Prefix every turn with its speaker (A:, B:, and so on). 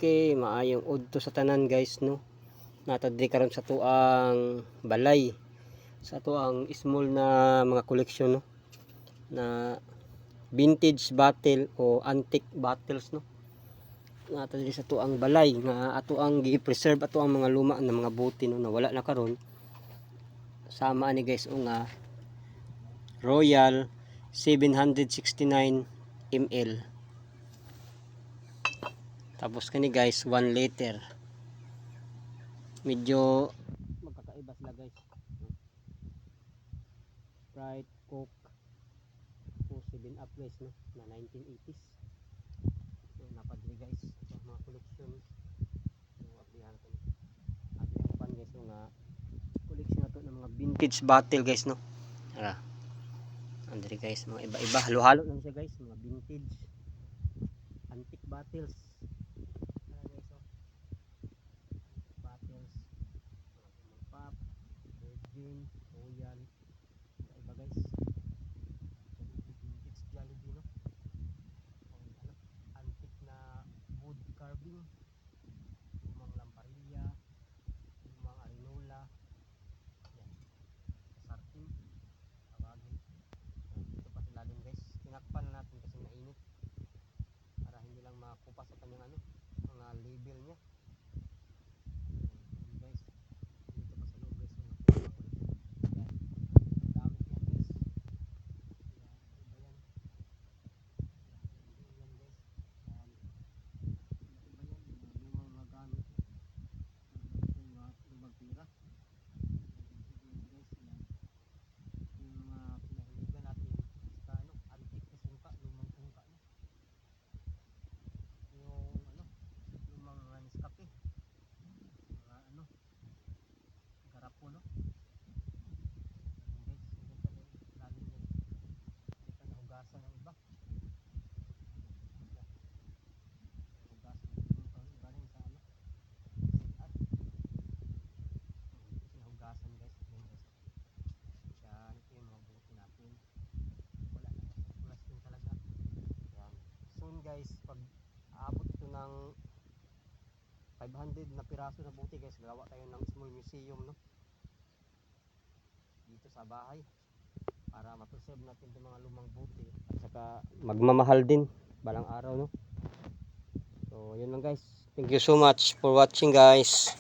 A: Okay, maayong udto sa tanan guys no. Natadri karon sa tuang balay. Sa tuang small na mga koleksyon no. Na vintage bottle o antique bottles no. Natadri sa tuang balay nga ato ang gi-preserve ato ang mga luma na mga bote no na wala na karon. Sama ani guys o nga Royal 769 ml. Tapos kani guys 1 liter. Medyo magkakaiba sila guys. Sprite, Coke, 7 Up guys no na 1980s. So napadri guys so, mga collection. So aplihan ko. Aplihan pan guys so, nga collection na to ng mga vintage bottle guys no. Ara. Andri guys mga iba-iba halo-halo lang siya guys mga vintage antique bottles. Pop, Virgin, Royal, iba guys. Vintage Jollibee no. Ano, antique na wood carving, lumang lamparilla, lumang arinola, yan, sarting, tawagin. Dito pa sila din guys. Tinakpan na natin kasi mainit para hindi lang makupas sa kanyang ano, mga label niya. Guys, pag aabot ito ng 500 na piraso na buti guys, gawa tayo ng small museum no dito sa bahay para ma-preserve natin itong mga lumang buti at saka magmamahal din balang araw no. So yun lang guys, thank you so much for watching guys.